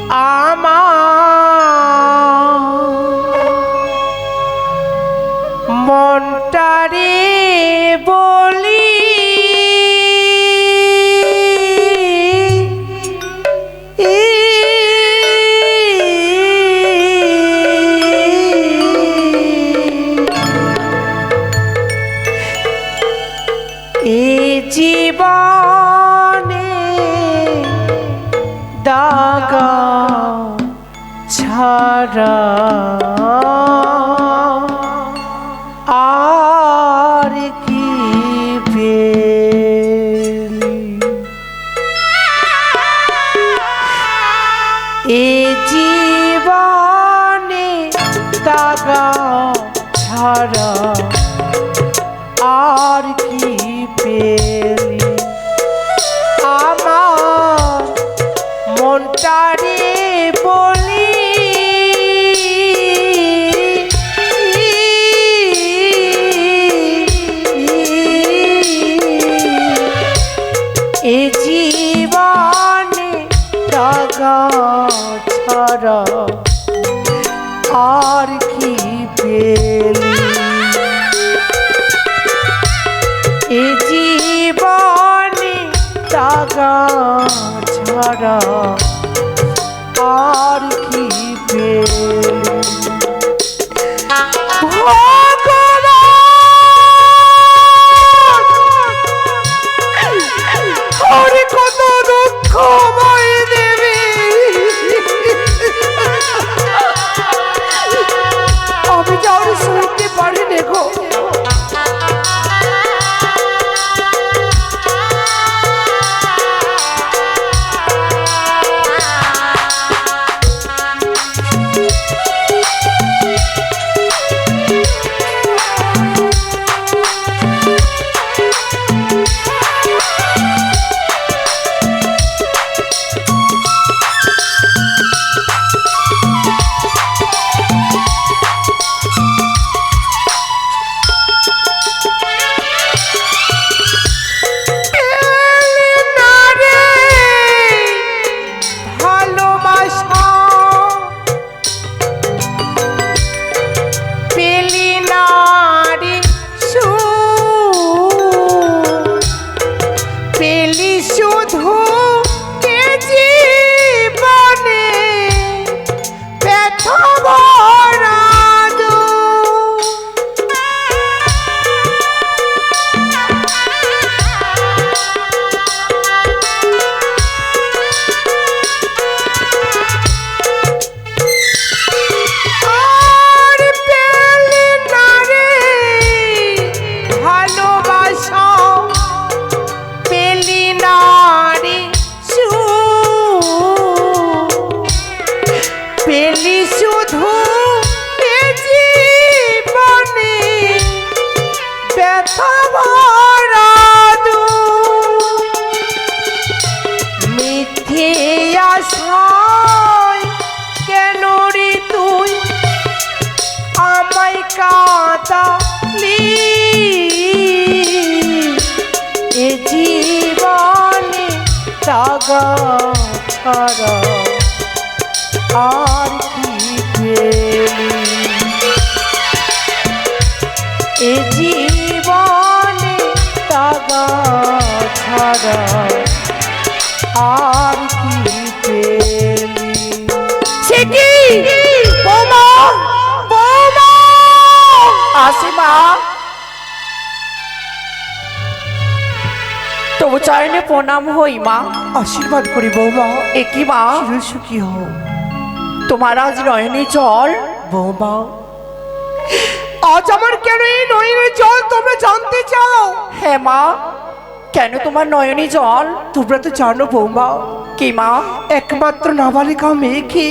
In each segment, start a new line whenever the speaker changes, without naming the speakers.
আমার মনটারে বলি জীবনে দাগা ছাড়া আর কি পেলি এ জীবনে দাগা ছাড়া আর কি পেলি আমার মনটারে বলি এ জীবনে টাকা ছাড়া আর কি পেলি এ জীবনে টাকা ছাড়া আর কি পেলি আরে কত দুঃখ আমায় দেবে আমি যাও শুনতে পারি দেখো কেন রে তুই আমায় কাঁদালি এ জীবনে টাকা ছাড়া আর কি পেলি এ জীবনে টাকা ছাড়া আর কি পেলি সে কি বৌমা বৌমা আসি মা তবু চরণে প্রণাম হই মা আশীর্বাদ করি বৌমা একই মা সুখী হও তোমার আজ নয়নে জল বৌমা আজ আমার কেন এই নয়নে জল তোমরা জানতে চাও হ্যাঁ মা কেন তোমার নয়নে জল তোমরা তো জানো বৌমা কি মা একমাত্র নাবালিকা মেয়েকে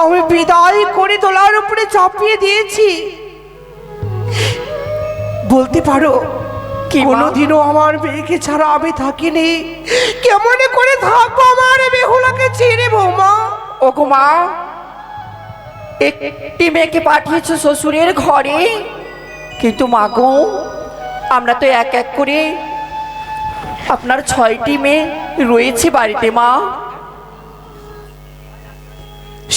আমি বিদায় করে দোলার উপরে চাপিয়ে দিয়েছি বলতে পারো কোনোদিনও আমার মেয়েকে ছাড়া আমি থাকিনি কেমন করে থাকবো আমার বেহুলাকে ছেড়ে বৌমা ওগো মা একটি মেয়েকে পাঠিয়েছো শ্বশুরের ঘরে কিন্তু মা গো আমরা তো এক এক করে আপনার 6টি মেয়ে রয়েছে বাড়িতে মা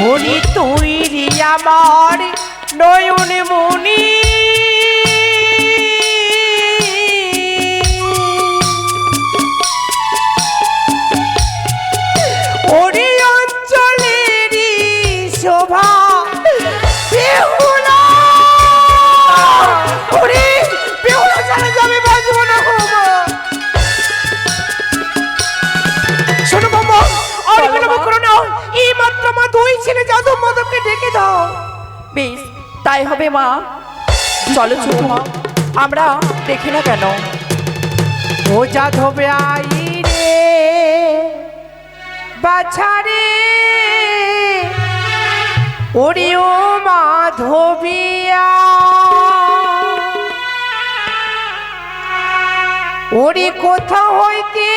ওরে তৈরি আমার নয়ন মনি ওরে অঞ্চলেরই শোভা বেহুলা ওরে বেহুলা চলে যাবে বাঁচব না গো মা। শোনো বাবা আর বিলম্ব করো না এই মাত্র মা দুই ছেলে যাদব মাধবকে ডেকে দাও।
বেশ তাই হবে মা, চলো ছোট মা, আমরা দেখি না কেন।
ও যাদবে আই রে বাছারে ওরে ও মাধবিয়া ওরে কোথা হইতে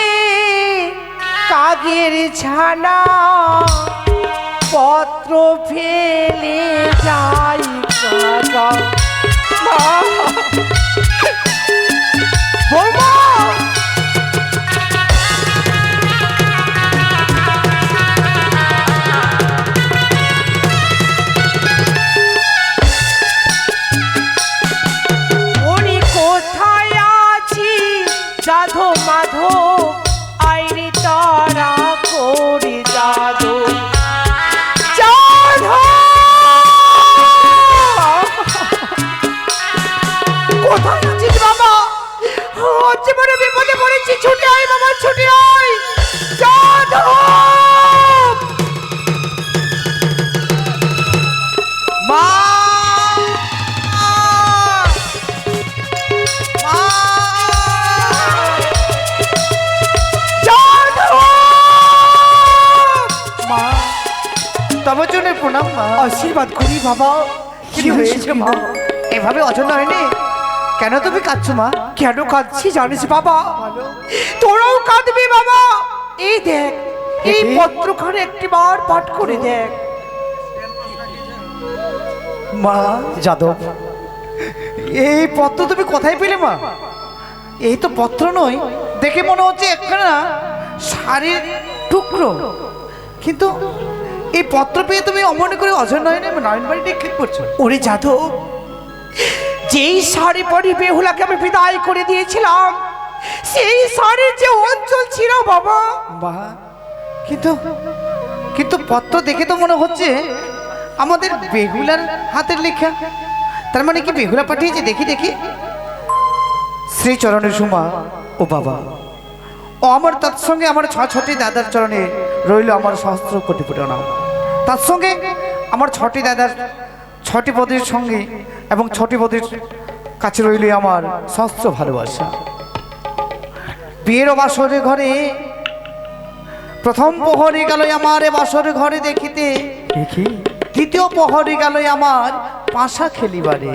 কাগের ছানা পত্র ফেলে যাই কাকা। মা! বৌমা! ওরে কোথায় আছি যাদব মাধব আইরে তারা করে যাদব কোথায় আছিস বাবা? হচ্ছে বড় বিপদে পড়েছি, ছুটে আয় বাবা, ছুটে আয়। যাদব! মা! মা! যাদব! মা!
তবে জন্য প্রণাম মা।
আশীর্বাদ করি বাবা।
কি হয়েছে মা? এভাবে অজন্য হয়নি, কেন তুমি কাঁদছো মা?
কেন কাঁদছি জানিস বাবা? তোরাও কাঁদবি বাবা। এই দেখ এই
দেখি।
পত্রখানে একটি বার পাঠ করে দেখ।
মা যাদব, এই পত্র তুমি কোথায় পেলে মা? এই তো পত্র নয়, দেখে মনে হচ্ছে একখানা শাড়ির টুকরো, কিন্তু এই পত্র পেয়ে তুমি অমন করে অজন্য হয়নি নয়ন বাড়িতে কি করছো?
ওরে যাদব, যেই শাড়ি পরি বেহুলাকে আমি বিদায় করে দিয়েছিলাম সেই শাড়ির যে অঞ্চল ছিল বাবা।
বাহ, কিন্তু কিন্তু পত্র দেখে তো মনে হচ্ছে আমাদের বেহুলার হাতের লেখা। তার মানে কি বেহুলা পাঠিয়েছে? দেখি দেখি। শ্রী চরণে সুমা ও বাবা, ও আমার তৎসঙ্গে আমার ছটি দাদার চরণে রইল আমার সহস্র কোটি প্রণাম। তার সঙ্গে আমার ছটি দাদার ছটি পদের সঙ্গে এবং ছটি পদের কাছে রইল আমার সহস্র ভালোবাসা। বিয়ের বাসরে ঘরে প্রথম প্রহরে গেল আমার বাসর ঘরে দেখিতে,
দেখি
দ্বিতীয় প্রহরে গেল আমার পাশা খেলিবারে,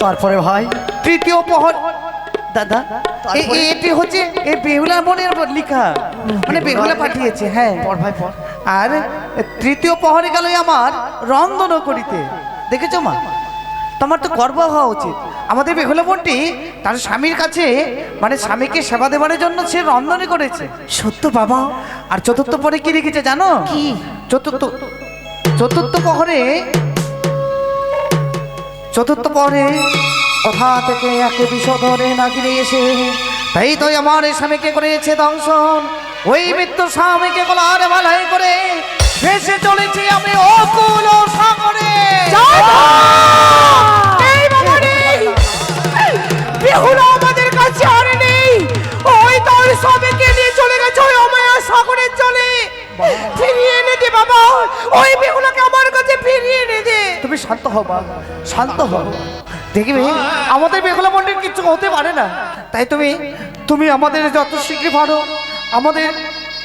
তারপরে ভাই
তৃতীয় প্রহর দাদা এটি হচ্ছে এই বেহুলা মনের লেখা, মানে বেহুলা পাঠিয়েছে। হ্যাঁ
ভাই পর
আর তৃতীয় প্রহরে গেল আমার রন্ধন করিতে। দেখেছো মা? তোমার তো গর্ব হওয়া উচিত। আমাদের বেহুলা বোনটি তার স্বামীর কাছে মানে স্বামীকে সেবা দেওয়ার জন্য সে রন্ধনে করেছে।
সত্য বাবা।
আর চতুর্থ পরে কি লিখেছে জানো?
কি?
চতুর্থ পরে কোথা থেকে একে বিষধরে নাগিনে এসে তাই তো আমার স্বামীকে করেছে দংশন। ওই মৃত্যু স্বামীকে গলার মালাই করে ভেসে চলেছি আমি অকুল সাগরে।
এই বাবা রে! বেহুলা আমাদের কাছে আর নেই, ওই তার স্বামীকে নিয়ে চলে গেছে ওই অমায়া সাগরের জলে। ফিরিয়ে এনে দে বাবা, ওই বেহুলাকে আমার কাছে ফিরিয়ে এনে দে।
তুমি শান্ত হও মা, শান্ত হও। দেখবে আমাদের বেগুলা মন্দির কিছু হতে পারে না। তাই তুমি আমাদের যত শীঘ্র পারো আমাদের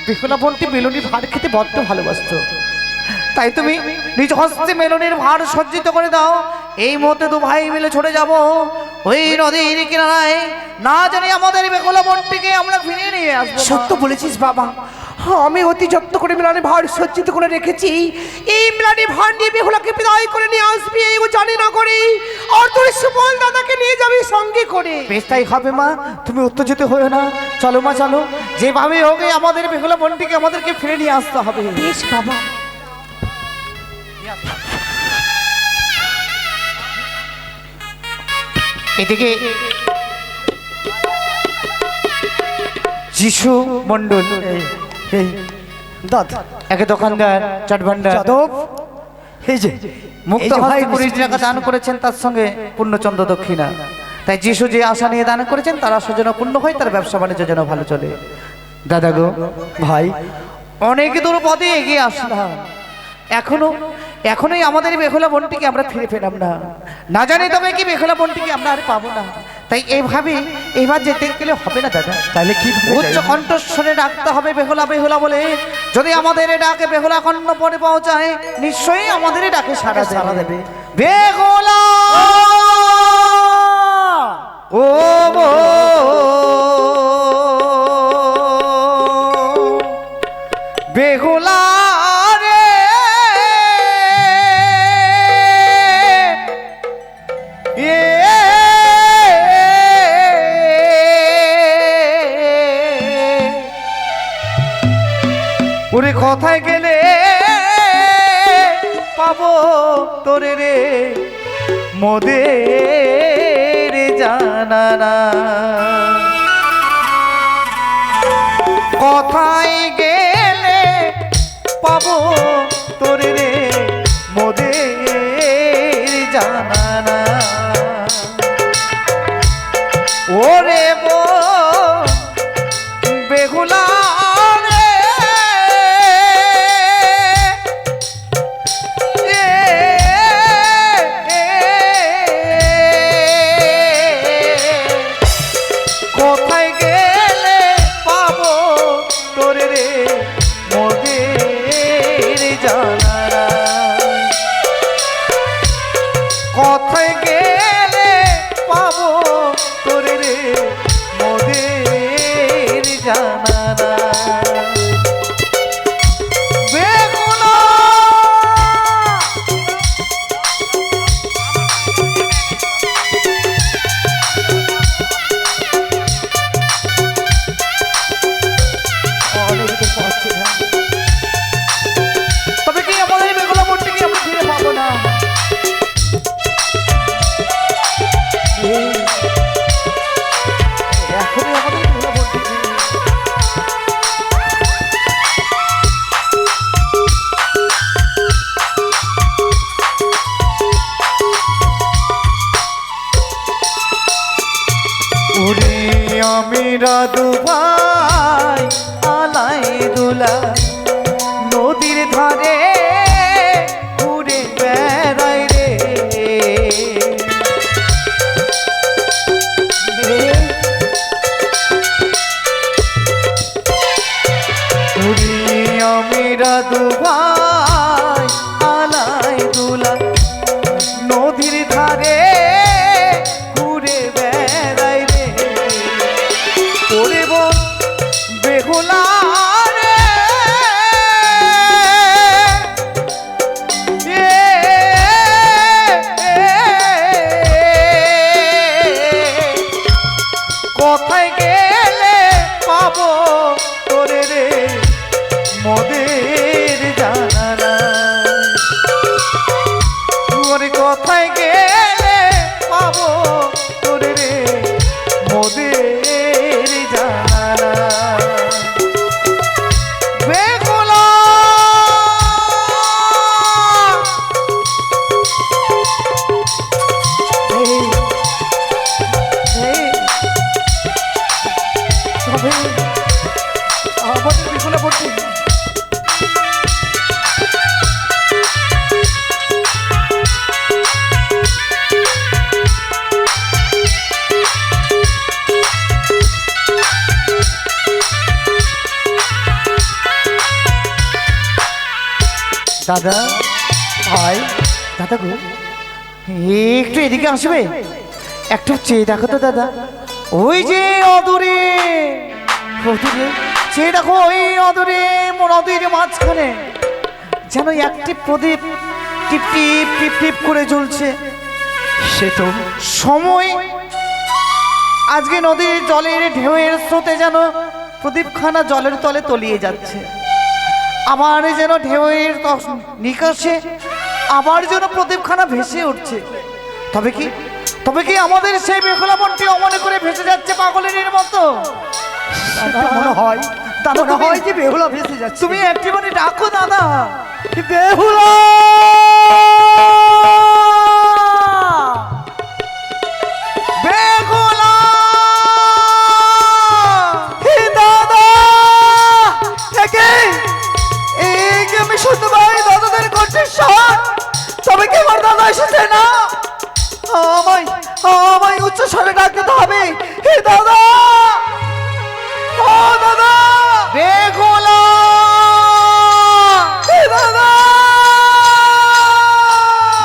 বেগুলা বোনটি মেলনির ভার খেতে বড্ড ভালোবাসতো, তাই তুমি নিজ হস্তে মেলনির ভার সজ্জিত করে দাও। এই মুহূর্তে দু ভাই মিলে ছড়ে যাব ওই নদীর কিনারায়, না জানি আমাদের বেগুলা বোনটিকে আমরা ফিরিয়ে নিয়ে আসবো।
সত্য বলেছিস বাবা, আমি অতি যত্ন করে মিলানি ভার সজ্জিত করে রেখেছি। এই মিলানি ভার নিয়ে বেহুলাকে বিদায় করে নিয়ে আসবি, এগো জানি না করি। আর তোর সুবল দাদাকে নিয়ে যাবি সঙ্গে করে।
বেশ তাই হবে মা, তুমি উত্তেজিত হয়েও না। চলো মা চলো, যেভাবে হোক আমাদের বেহুলা বোনটিকে আমাদেরকে ফিরে নিয়ে আসতে হবে।
বেশ বাবা।
এদিকে যিশু মন্ডল,
দাদা
একে দোকানদার চাট ভান্ডার
যাদব এই যে
মুক্ত
এই যে
ভাই
ভাই
20 টাকা দান করেছেন, তার সঙ্গে পূর্ণচন্দ্র দক্ষিণা। তাই যিশু যে আশা নিয়ে দান করেছেন তার আশা যেন পূর্ণ হয়, তার ব্যবসা বাণিজ্য যেন ভালো চলে। দাদা গো,
ভাই
অনেক দূর পথে এগিয়ে আসলাম, এখনোই আমাদের বেহুলা বোনটিকে আমরা ফিরে পেলাম না। না জানি তবে কি বেহুলা বোনটিকে আমরা আর পাবো না। তাই এইবার যেতে গেলে হবে না দাদা।
তাহলে কি
উচ্চ কণ্ঠস্বরে ডাকতে হবে বেহুলা বেহুলা বলে। যদি আমাদের এ ডাকে বেহুলা কণ্ঠ পরে পৌঁছায়, নিশ্চয়ই আমাদের এ ডাকে সাড়া দেবে। বেহুলা ও গো, বেহুলা রে, ওরে কোথায় গেলে পাবো তোরে রে মোদের জানানা? কোথায় গেলে পাবো তোরে রে মোদের জানানা? ওরে বো বেহুলা রে, কোথায় গেলে পাবো তোরে রে মোদের জানানা? কোথায় গেলে পাবো তোরে রে মোদের জানানা? বেগুনা তবে কি আমাদের বেগুলা বোনটিকে আমরা ফিরে পাবো না? এখনই আমাদের বেগুলা বোনটিকে ওরে আমি রাধু ভাই আলাই দুলা নদীর ধারে ঘুরে বেড়াই রে। ওরে আমি রাধু ভাই আলাই দুলা নদীর ধারে ঘুরে বেড়াই রে। ওরে বোন বেহুলা রে, কোথায় গেলে পাবো তোরে রে মোদের জানানা? ওরে কোথায় গেলে পাবো তোরে রে মোদের জানানা? বেগুলা আমাদের বেগুলা পড়ছে। দাদা ভাই, দাদা গো, একটু এদিকে আসবে, একটু চেয়ে দেখো তো দাদা। ওই যে অদূরে চেয়ে দেখো, ওই অদূরে নদীর মাঝখানে যেন একটি প্রদীপ টিপ টিপ টিপ টিপ করে জ্বলছে। সে তো সময়, আজকে নদীর জলের ঢেউয়ের স্রোতে যেন প্রদীপখানা জলের তলে তলিয়ে যাচ্ছে। আবার যেন ঢেউয়ের নিকাশে আবার যেন প্রদীপখানা ভেসে উঠছে। তবে কি আমাদের সেই বেহুলা মনটি অমনে করে ভেসে যাচ্ছে পাগলের মতো? মনে হয় দাদা, মনে হয় যে বেহুলা ভেসে যাচ্ছে। তুমি একটিবারে ডাকো দাদা, বেহুলা বেহুলা। হে দাদা, আমি শুনতে পাই দাদাদের কণ্ঠস্বর। তবে কি আমার দাদা এসেছে না? আমায় উচ্চ স্বরে ডাকতে হবে। হে দাদা, ও দাদা বেহুলা, হে দাদা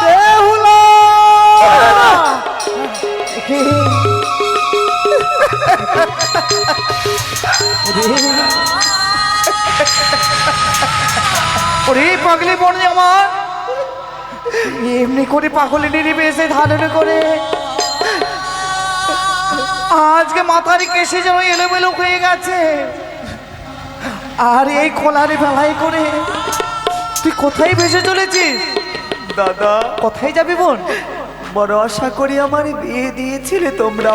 বেহুলা। ওরে পাগলি বনে আমার, এমনি করে পাগলি নিরিবে এসে ধারণ করে আজকে মাথার কেশে যেন এলোমেলো হয়ে গেছে। আর এই খোলারে বেলায় করে তুই কোথায় ভেসে চলেছিস?
দাদা,
কোথায় যাবি বোন?
বড় আশা করি আমার বিয়ে দিয়েছিলে তোমরা।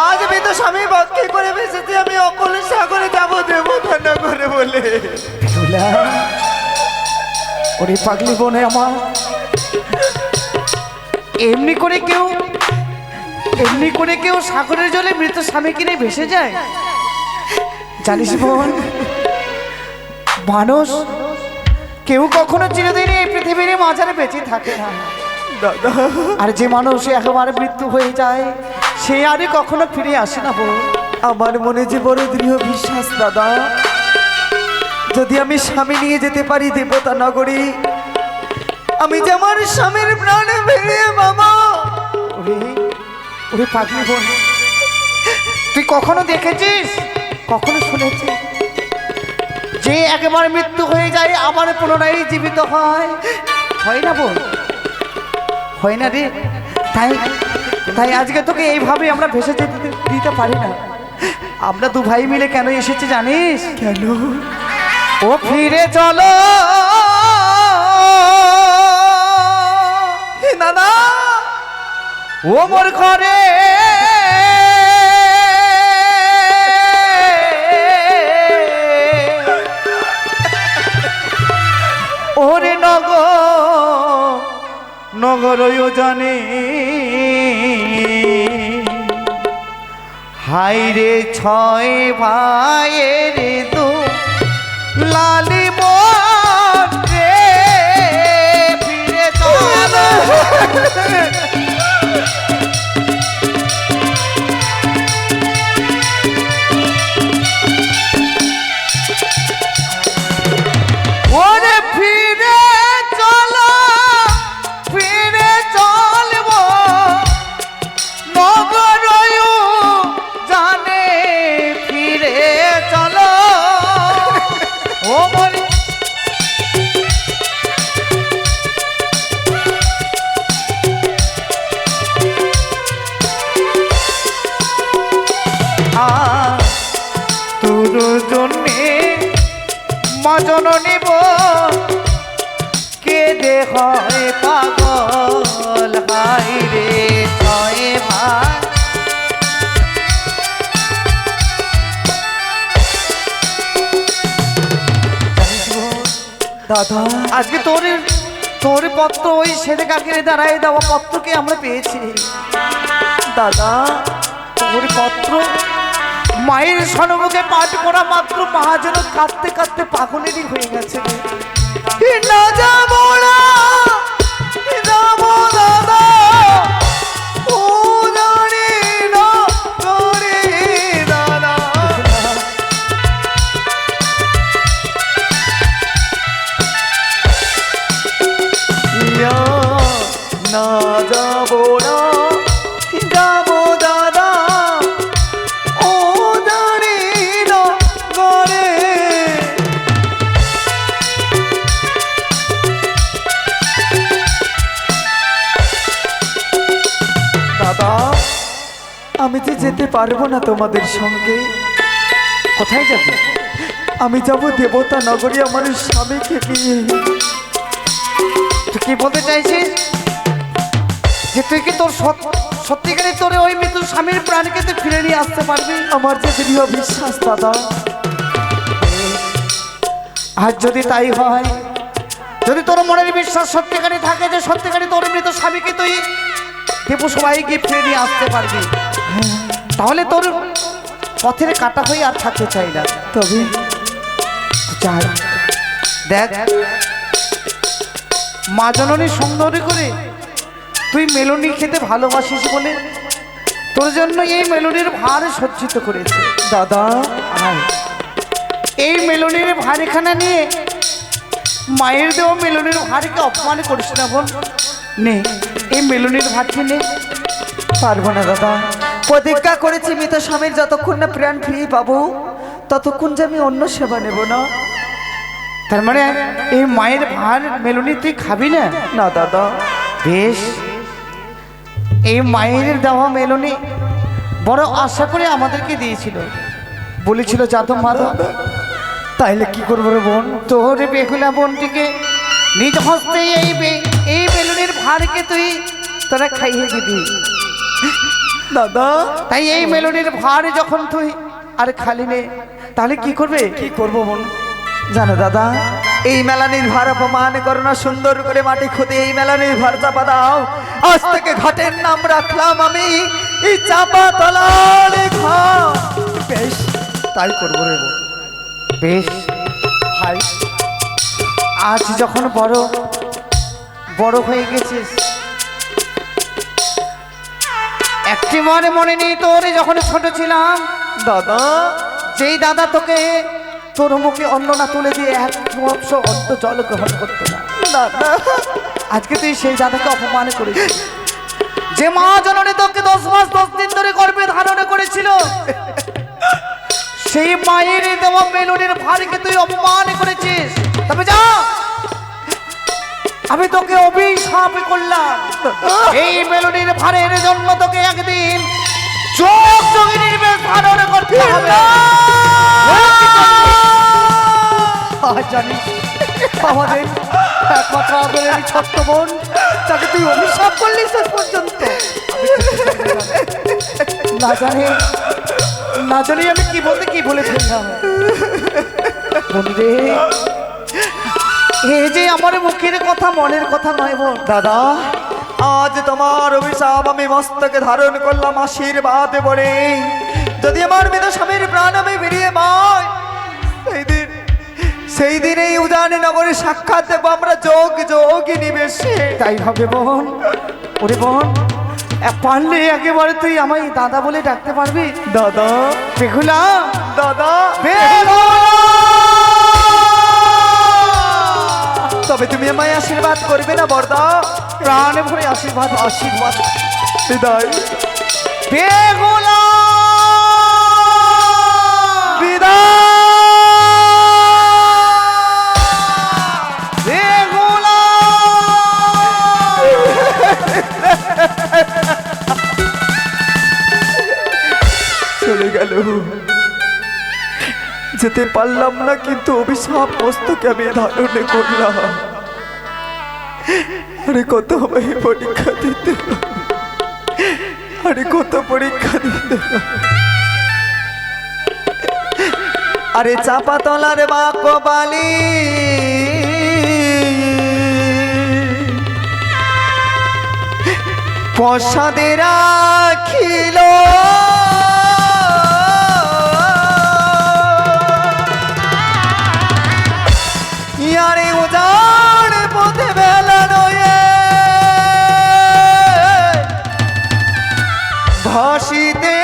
আজ আমি তো স্বামী বাক্যে করে ভেসেছি, আমি অকলে সাগরে যাবো দেবতা না করে বলে। ওরে পাগলি বোনে আমার, এমনি করে কেউ সাগরের জলে মৃত স্বামী কিনে ভেসে যায়? জানিস বোন, মানুষ কেউ কখনো চিরদিনই এই পৃথিবীর মাঝারে বেঁচে থাকে না
দাদা,
আর যে মানুষ একেবারে মৃত্যু হয়ে যায় সে আরে কখনো ফিরে আসে না বোন।
আমার মনে যে বড় দৃঢ় বিশ্বাস দাদা, যদি আমি স্বামী নিয়ে যেতে পারি দেবতা নগরী, আমি যে আমার স্বামীর প্রাণে ফিরিয়ে বাবা।
ওরে পাগলি বোন, তুই কখনো দেখেছিস, কখনো শুনেছিস যে একেবারে মৃত্যু হয়ে যায় আবার পুনরায় জীবিত হয়? হয় না বোন, হয় না রে। তাই আজকে তোকে এইভাবে আমরা ভেসে যেতে দিতে পারি না। আমরা দু ভাই মিলে কেন এসেছি জানিস?
কেন?
ও ফিরে চলো
দাদা,
ও মোর ঘরে, ওরে নগরও জানে হাইরে ছয় ভাইয়ের তো লালি মন রে, ফিরে চলো। ওরে ফিরে চলো, ফিরে চলবো নগরও জানে, ফিরে চলো। ও মরি তোর জন্যে মা জননী কে দেহ পাগল, হাই রে ছয় ভাই।
দাদা,
আজকে তোর পত্র ওই সেদে কাকের দ্বারাই দেওয়া পত্রকে আমরা পেয়েছি।
দাদা,
তোর পত্র মায়ের সনমুখে পাঠ করা মাত্র মা যেন কাঁদতে কাঁদতে পাগলেরই হয়ে গেছে। না যাবো না, যাবো দাদা, ও জানি না করে দাদা।
না যাবো না, যাবো দাদা, ও জানি না করে। দাদা, আমি যে যেতে পারবো না তোমাদের সঙ্গে।
কোথায় যাবে?
আমি যাব দেবতা নগরী আমার স্বামীকে নিয়ে।
কি বলতে চাইছিস যে তুই কি তোর সত্যিকারে তোর ওই মৃত্যুর স্বামীর প্রাণকে তুই ফিরে নিয়ে আসতে পারবি?
আমার যে দৃঢ় বিশ্বাস দাদা।
আর যদি তাই হয়, যদি তোর মনের বিশ্বাস সত্যিকারে থাকে যে সত্যিকারে তোর মৃত স্বামীকে তুই দেবো সবাই গিয়ে ফিরে নিয়ে আসতে পারবি, তাহলে তোর পথের কাটা হয়ে আর থাকতে চাই না।
তবে
চাই দেখ, মা জননী সুন্দর করে তুই মেলুনি খেতে ভালোবাসিস বলে তোর জন্য এই মেলুনির ভার সজ্জিত করেছে।
দাদা
আর এই মেলুনির ভারখানা নিয়ে মায়ের দেওয়া মেলুনির ভারকে অপমান করিস না বোন। নে এই মেলুনির ভারটি নে।
পারবো না দাদা, প্রতিজ্ঞা করেছি মৃত স্বামীর যতক্ষণ না প্রাণ ফিরে পাবো ততক্ষণ যে আমি অন্য সেবা নেব না।
তার মানে এই মায়ের ভার মেলুনি তুই খাবি না?
না দাদা।
বেশ, এই মায়ের দেওয়া মেলুনি বড় আশা করে আমাদেরকে দিয়েছিল, বলেছিল যাদব মাধব।
তাইলে কি করবো রে বোন?
তোর বেহুলা বোনটিকে নিজ হস্তে এই বেলুনের ভারকে তুই তোরা খাইয়ে দিবি।
দাদা
তাই এই মেলুনের ভার যখন তুই আর খালি নে, তাহলে কি করবে?
কি করবো বোন? জানো দাদা, এই মেলানির ভার অপমান করো না, সুন্দর করে মাটি খুদে এই মেলানির ভার চাপা দাও। আজ থেকে ঘাটের নাম রাখলাম আমি এই চাপা তলার ঘাট। বেশ, তাই করবো রে বোন।
বেশ ভাই, আজ যখন বড় হয়ে গেছিস, একটি মনে নেই তোর যখন ছোট ছিলাম
দাদা
যেই দাদা তোকে তোর মুখে অন্ন না তুলে দিয়ে এক অংশ অন্ত জল গ্রহণ করতো না।
দাদা
আজকে তুই সেই দাদাকে অপমান করেছিস। যে মা জননী তোকে 10 মাস 10 দিন ধরে গর্ভে ধারণ করেছিল, সেই মায়ের দেওয়া মেলুনের ভারকে তুই অপমান করেছিস। তবে যা, আমি তোকে অভিশাপ করলাম, এই মেলুনের ভারের জন্য তোকে একদিন যোগ যোগিনীর বেশ ধারণ করতে হবে।
জানিস আমাদের একমাত্র আদরের ছোট্ট বোন, তাকে তুই অভিশাপ করলি শেষ পর্যন্ত।
না জানি আমি কি বলতে কি বলে ফেললাম। বন্ধুরে, এই যে আমার মুখের কথা মনের কথা নয় বোন।
দাদা আজ তোমার অভিশাপ আমি মস্তকে ধারণ করলাম আশীর্বাদ বলে, যদি আমার মৃত স্বামীর প্রাণ আমি ফিরিয়ে পাই, সেই দিন এই উজানি নগরে সাক্ষাৎ দেবো আমরা যোগ যোগিনী বেশে।
তাই হবে বোন। ওরে বোন, পারলে একেবারে তুই আমায় দাদা বলে ডাকতে পারবি?
দাদা
বেহুলা,
দাদা তবে তুমি আমায় আশীর্বাদ করবে না বরদা?
প্রাণে ভরে আশীর্বাদ।
আশীর্বাদ বিদায়।
বেহুলা
বিদায়।
বেহুলা
চলে গেল, যেতে পারলাম না, কিন্তু অভিশাপ মস্তকে আমি ধারণ করলাম। আরে কত আমায় পরীক্ষা দিতে, আরে কত পরীক্ষা দিতে। আরে চাপা তলার বাকবালি প্রসাদে রাখিল, ইয়ারে উজাড় পথে বেলা নয়ে ভাসিতে